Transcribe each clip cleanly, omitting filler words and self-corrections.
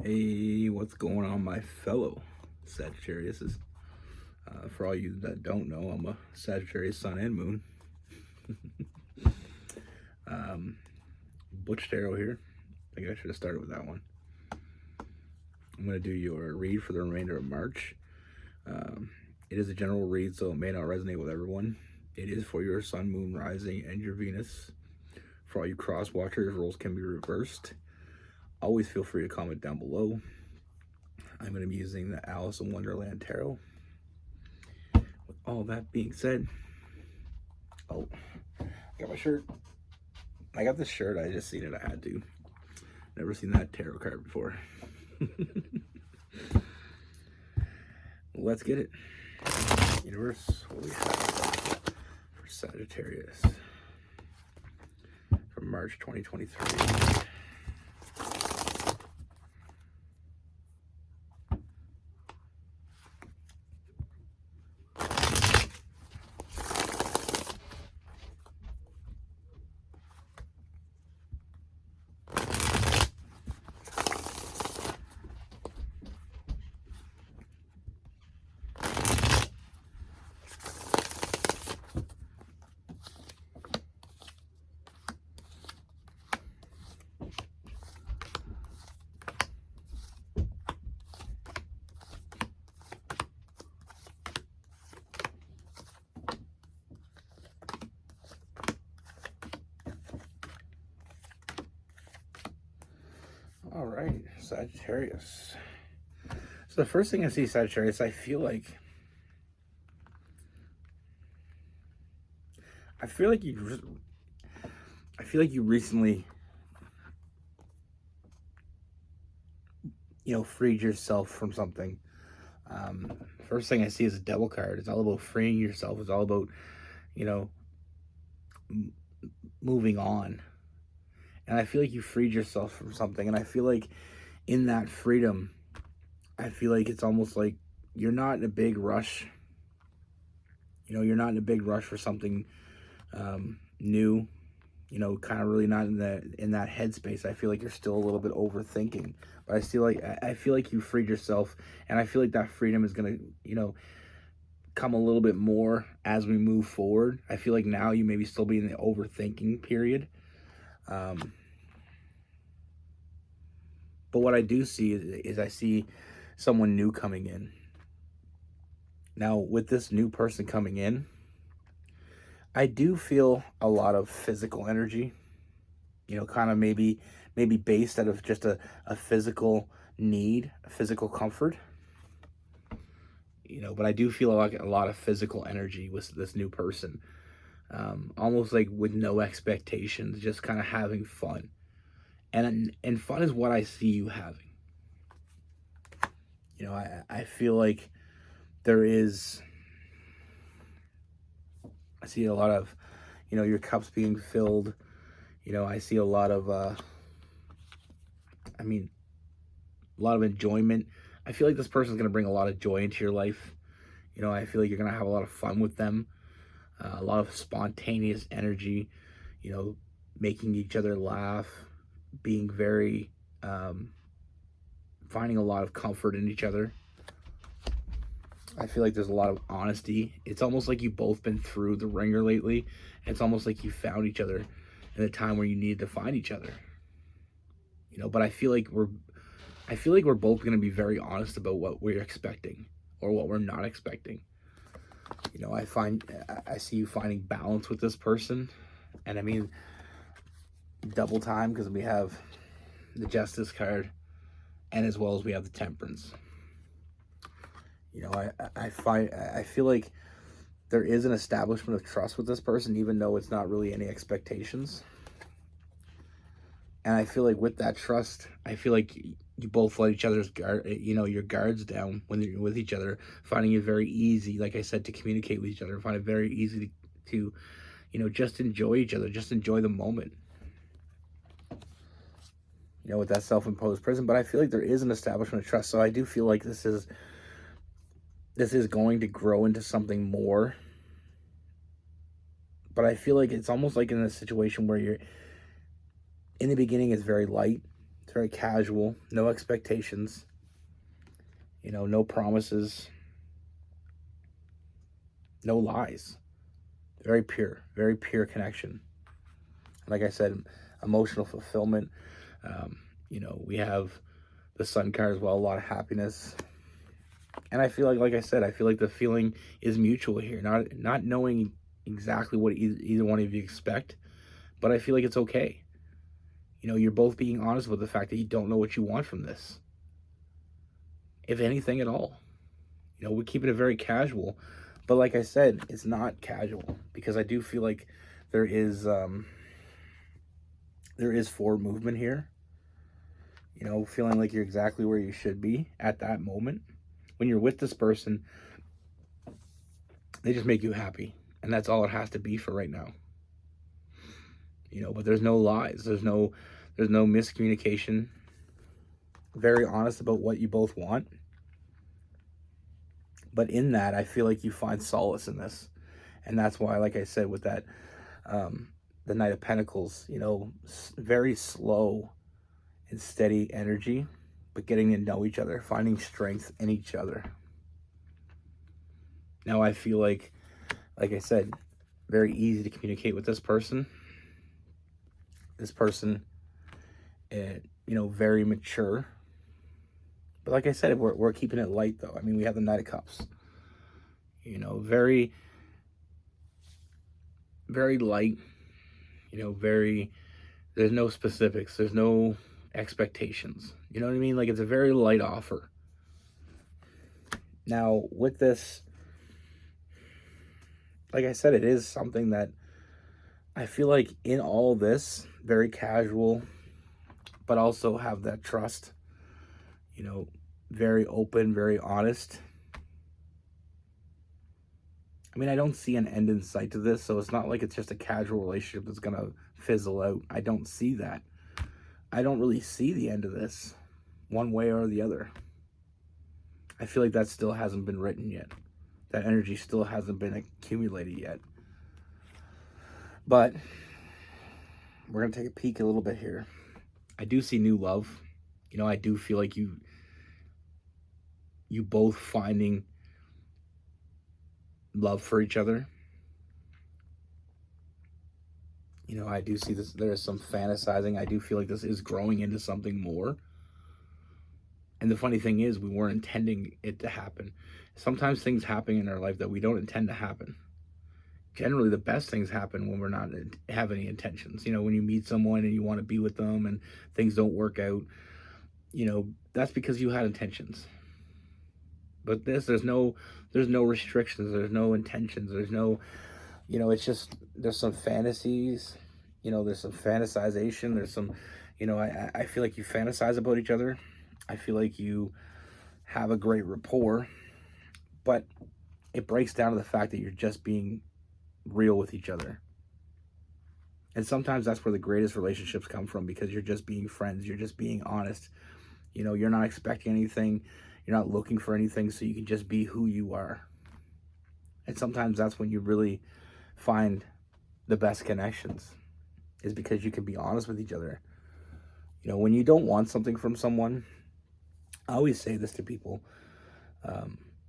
Hey, what's going on, my fellow Sagittariuses? For all you that don't know, I'm a Sagittarius sun and moon. Butch Tarot here. I think I should have started with that one. I'm going to do your read for the remainder of March. It is a general read, so it may not resonate with everyone. It is for your sun, moon, rising, and your Venus. For all you cross watchers, roles can be reversed. Always feel free to comment down below. I'm going to be using the Alice in Wonderland Tarot. With all that being said, oh, I got my shirt. I got this shirt. I just seen it. I had to. Never seen that tarot card before. Let's get it. Universe, what we have for Sagittarius from March 2023. All right, Sagittarius. So the first thing I see, Sagittarius, I feel like you recently, freed yourself from something. First thing I see is a Devil card. It's all about freeing yourself. It's all about, moving on. And I feel like you freed yourself from something. And I feel like in that freedom, I feel like it's almost like you're not in a big rush. You're not in a big rush for something new. Kind of really not in that headspace. I feel like you're still a little bit overthinking. But I feel like you freed yourself, and I feel like that freedom is gonna, come a little bit more as we move forward. I feel like now you maybe still be in the overthinking period. But what I do see is I see someone new coming in. Now, with this new person coming in, I do feel a lot of physical energy, kind of maybe based out of just a physical need, a physical comfort, but I do feel like a lot of physical energy with this new person, almost like with no expectations, just kind of having fun. And fun is what I see you having. I feel like I see a lot of, your cups being filled. I see a lot of, a lot of enjoyment. I feel like this person's going to bring a lot of joy into your life. I feel like you're going to have a lot of fun with them. A lot of spontaneous energy, making each other laugh, being very, finding a lot of comfort in each other. I feel like there's a lot of honesty. It's almost like you've both been through the ringer lately. It's almost like you found each other in a time where you needed to find each other. But I feel like we're both going to be very honest about what we're expecting or what we're not expecting. I see you finding balance with this person, and I mean double time, because we have the Justice card, and as well as we have the Temperance. I feel like there is an establishment of trust with this person, even though it's not really any expectations. And I feel like with that trust, I feel like you both let each other's your guards down when you're with each other, finding it very easy, like I said, to communicate with each other, find it very easy to just enjoy each other, just enjoy the moment. With that self-imposed prison. But I feel like there is an establishment of trust. So I do feel like this is going to grow into something more. But I feel like it's almost like in a situation where you're in the beginning, it's very light. It's very casual, no expectations, you know, no promises, no lies. Very pure connection. Like I said, emotional fulfillment. You know, we have the Sun card as well, a lot of happiness. And I feel like I said, I feel like the feeling is mutual here. Not knowing exactly what either one of you expect, but I feel like it's okay. You know, you're both being honest with the fact that you don't know what you want from this, if anything at all. You know, we're keeping it very casual, but like I said, it's not casual because I do feel like there is forward movement here. You know, feeling like you're exactly where you should be at that moment. When you're with this person, they just make you happy, and that's all it has to be for right now. You know, but there's no lies, there's no miscommunication. Very honest about what you both want. But in that, I feel like you find solace in this. And that's why, like I said, with that, the Knight of Pentacles, you know, very slow and steady energy, but getting to know each other, finding strength in each other. Now, I feel like I said, very easy to communicate with this person. This person, you know, very mature. But like I said, we're keeping it light, though. I mean, we have the Knight of Cups. You know, very, very light. You know, very, there's no specifics. There's no expectations. You know what I mean? Like, it's a very light offer. Now, with this, like I said, it is something that I feel like in all this, very casual, but also have that trust. You know, very open, very honest. I mean, I don't see an end in sight to this, so it's not like it's just a casual relationship that's going to fizzle out. I don't see that. I don't really see the end of this one way or the other. I feel like that still hasn't been written yet. That energy still hasn't been accumulated yet. But we're going to take a peek a little bit here. I do see new love. You know, I do feel like you both finding love for each other. You know, I do see this. There is some fantasizing. I do feel like this is growing into something more. And the funny thing is, we weren't intending it to happen. Sometimes things happen in our life that we don't intend to happen. Generally, the best things happen when we're not have any intentions. You know, when you meet someone and you want to be with them and things don't work out, you know, that's because you had intentions. But this, there's no restrictions. There's no intentions. There's no, you know, it's just, there's some fantasies, you know, there's some fantasization. There's some, you know, I feel like you fantasize about each other. I feel like you have a great rapport, but it breaks down to the fact that you're just being real with each other. And sometimes that's where the greatest relationships come from, because you're just being friends. You're just being honest. You know, you're not expecting anything. You're not looking for anything, so you can just be who you are. And sometimes that's when you really find the best connections, is because you can be honest with each other. You know, when you don't want something from someone, I always say this to people,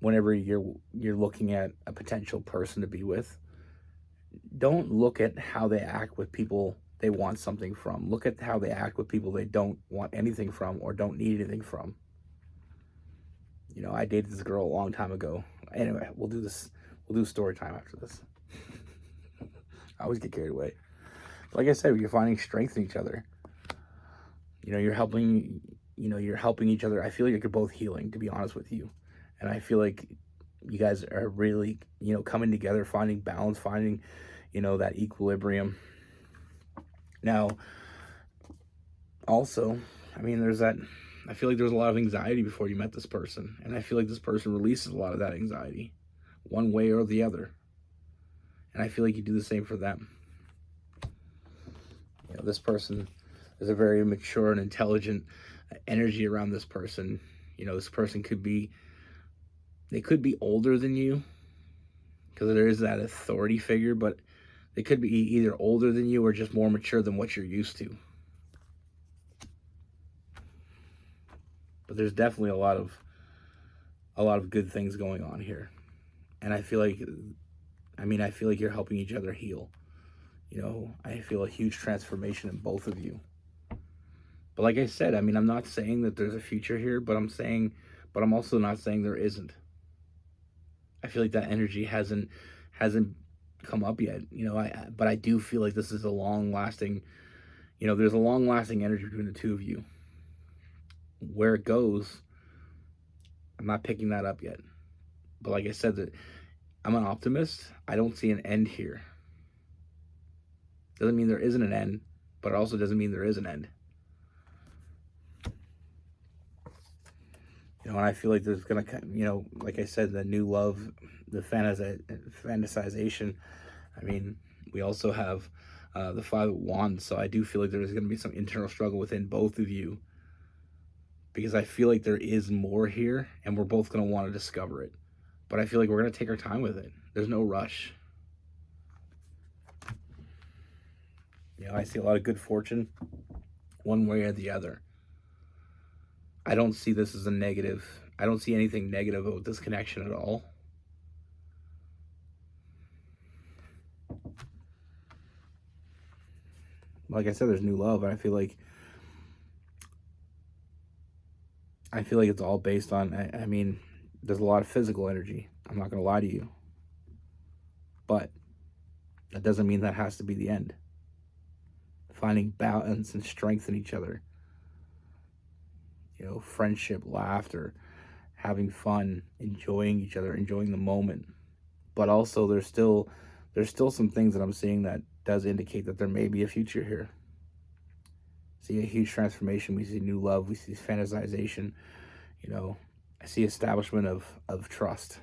whenever you're looking at a potential person to be with, don't look at how they act with people they want something from. Look at how they act with people they don't want anything from or don't need anything from. You know, I dated this girl a long time ago. Anyway, we'll do story time after this. I always get carried away. But like I said, you're finding strength in each other. You know, you're helping each other. I feel like you're both healing, to be honest with you. And I feel like you guys are really, you know, coming together, finding balance, finding, you know, that equilibrium. Now, also, I mean, I feel like there was a lot of anxiety before you met this person. And I feel like this person releases a lot of that anxiety, one way or the other. And I feel like you do the same for them. You know, this person, there's a very mature and intelligent energy around this person. You know, this person they could be older than you, because there is that authority figure, but they could be either older than you or just more mature than what you're used to. but there's definitely a lot of good things going on here. And I feel like you're helping each other heal. I feel a huge transformation in both of you. But like I said, I'm not saying that there's a future here, but I'm also not saying there isn't. I feel like that energy hasn't come up yet. But I do feel like this is a long lasting. There's a long lasting energy between the two of you. Where it goes, I'm not picking that up yet. But like I said, that I'm an optimist. I don't see an end here. Doesn't mean there isn't an end, but it also doesn't mean there is an end. And I feel like there's gonna, like I said, the new love, the fantasization. We also have the Five of Wands, so I do feel like there's gonna be some internal struggle within both of you, because I feel like there is more here, and we're both gonna want to discover it. But I feel like we're gonna take our time with it. There's no rush. I see a lot of good fortune, one way or the other. I don't see this as a negative. I don't see anything negative about this connection at all. Like I said, there's new love, and I feel like it's all based on, there's a lot of physical energy. I'm not going to lie to you. But that doesn't mean that has to be the end. Finding balance and strength in each other. Friendship, laughter, having fun, enjoying each other, enjoying the moment. But also there's still some things that I'm seeing that does indicate that there may be a future here. See a huge transformation. We see new love. We see fantasization. I see establishment of trust.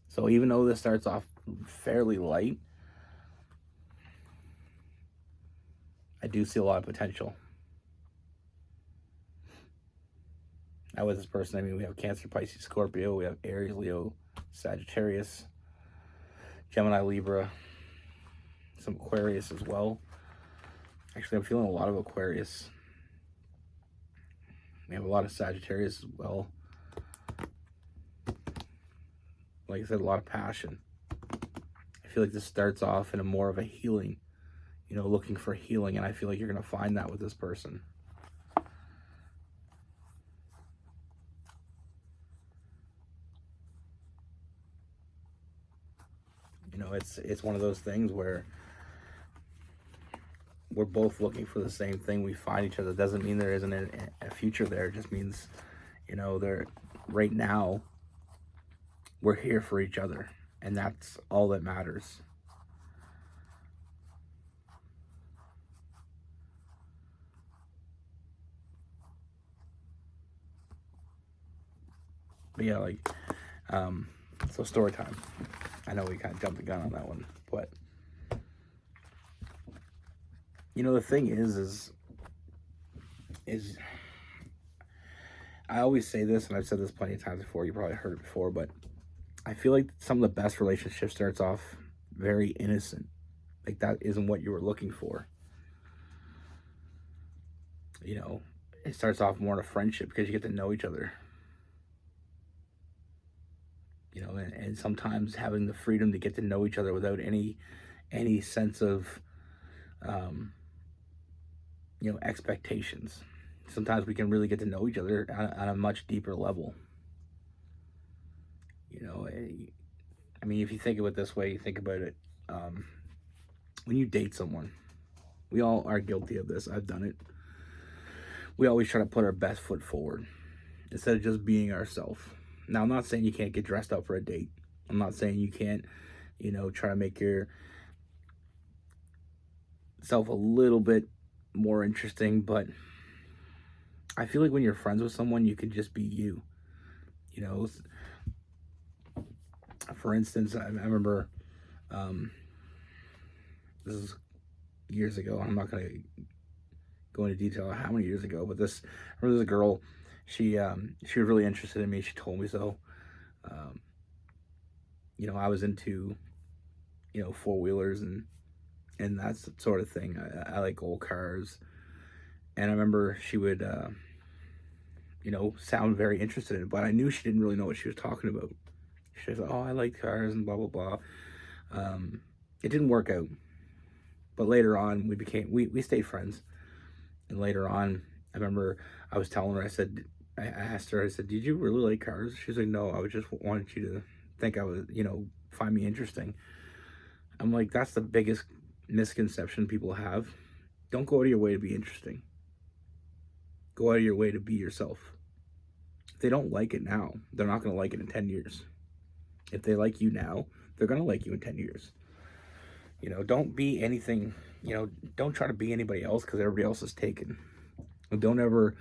So even though this starts off fairly light, I do see a lot of potential. Now with this person, we have Cancer, Pisces, Scorpio. We have Aries, Leo, Sagittarius, Gemini, Libra, some Aquarius as well. Actually, I'm feeling a lot of Aquarius. We have a lot of Sagittarius as well. Like I said, a lot of passion. I feel like this starts off in a more of a healing, looking for healing, and I feel like you're going to find that with this person. It's one of those things where we're both looking for the same thing. We find each other. It doesn't mean there isn't a future there. It just means, there right now we're here for each other, and that's all that matters. But yeah, so story time. I know we kind of jumped the gun on that one, but the thing is I always say this, and I've said this plenty of times before. You probably heard it before, but I feel like some of the best relationships starts off very innocent. Like that isn't what you were looking for. It starts off more in a friendship because you get to know each other. And sometimes having the freedom to get to know each other without any sense of, expectations. Sometimes we can really get to know each other on a much deeper level. If you think of it this way, you think about it, when you date someone, we all are guilty of this. I've done it. We always try to put our best foot forward instead of just being ourselves. Now, I'm not saying you can't get dressed up for a date. I'm not saying you can't, try to make yourself a little bit more interesting, but I feel like when you're friends with someone, you can just be you. For instance, I remember, this is years ago. I'm not going to go into detail on how many years ago, but I remember this girl. She was really interested in me. She told me so. I was into, four-wheelers and that's the sort of thing. I like old cars. And I remember she would, you know, sound very interested in it, but I knew she didn't really know what she was talking about. She was like, oh, I like cars and blah, blah, blah. It didn't work out. But later on, we stayed friends. And later on, I remember I was telling her, I asked her, I said, did you really like cars? She's like, no, I just wanted you to think I was, you know, find me interesting. I'm like, that's the biggest misconception people have. Don't go out of your way to be interesting. Go out of your way to be yourself. If they don't like it now, they're not going to like it in 10 years. If they like you now, they're going to like you in 10 years. You know, don't be anything, you know, don't try to be anybody else because everybody else is taken. Don't ever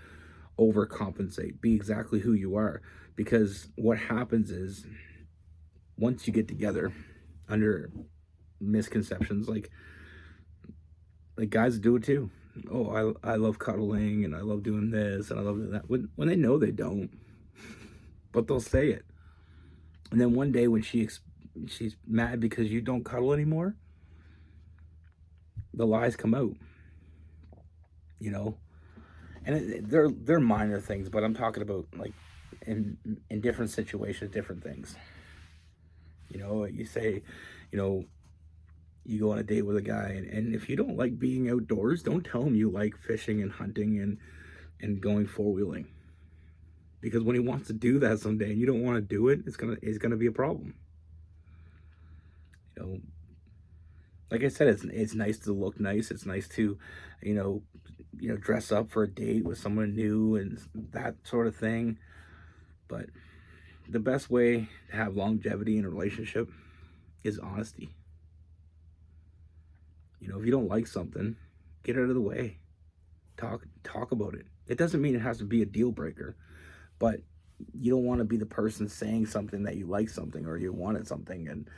overcompensate. Be exactly who you are. Because what happens is, once you get together under misconceptions, like guys do it too. Oh, I love cuddling and I love doing this and I love doing that. When they know they don't, but they'll say it. And then one day when she's mad because you don't cuddle anymore, the lies come out. You know, and they're minor things, but I'm talking about like in different situations, different things. You know, you say, you know, you go on a date with a guy, and if you don't like being outdoors, don't tell him you like fishing and hunting and going four-wheeling. Because when he wants to do that someday and you don't want to do it, it's gonna be a problem. You know, like I said, it's nice to look nice. It's nice to, you know, dress up for a date with someone new and that sort of thing. But the best way to have longevity in a relationship is honesty. You know, if you don't like something, get out of the way. Talk about it. It doesn't mean it has to be a deal breaker, but you don't want to be the person saying something that you like something or you wanted something, and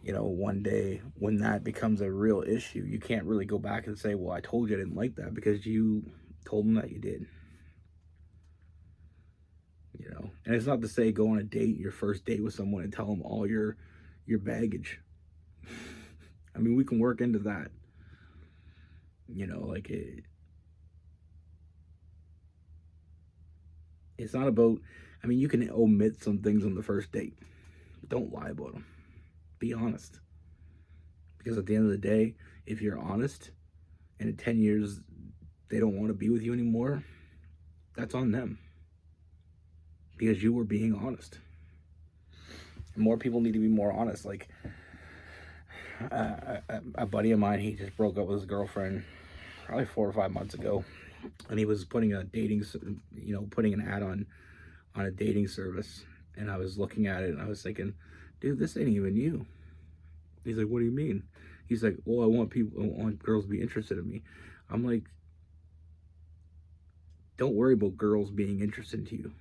you know, one day when that becomes a real issue, you can't really go back and say, well, I told you I didn't like that, because you told them that you did. You know, and it's not to say go on a date, your first date with someone, and tell them all your baggage. I mean, we can work into that. You know, like it's not about, I mean, you can omit some things on the first date. Don't lie about them. Be honest. Because at the end of the day, if you're honest and in 10 years they don't want to be with you anymore, that's on them. Because you were being honest. And more people need to be more honest. Like a buddy of mine, he just broke up with his girlfriend probably 4 or 5 months ago, and he was putting putting an ad on a dating service, and I was looking at it and I was thinking, dude, this ain't even you. He's like, what do you mean? He's like, well, I want girls to be interested in me. I'm like, don't worry about girls being interested in you.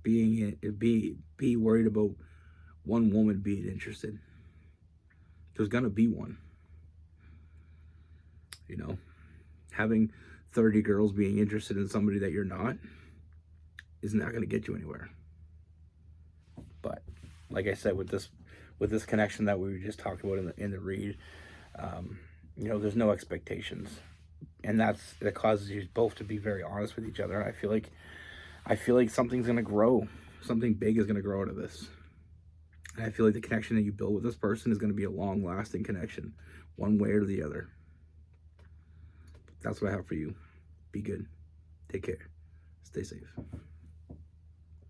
Be worried about one woman being interested. There's gonna be one. You know, having 30 girls being interested in somebody that you're not is not gonna get you anywhere. But like I said, with this connection that we were just talking about in the read, you know, there's no expectations, and that causes you both to be very honest with each other. And I feel like something's gonna grow. Something big is gonna grow out of this. And I feel like the connection that you build with this person is gonna be a long-lasting connection, one way or the other. That's what I have for you. Be good. Take care. Stay safe.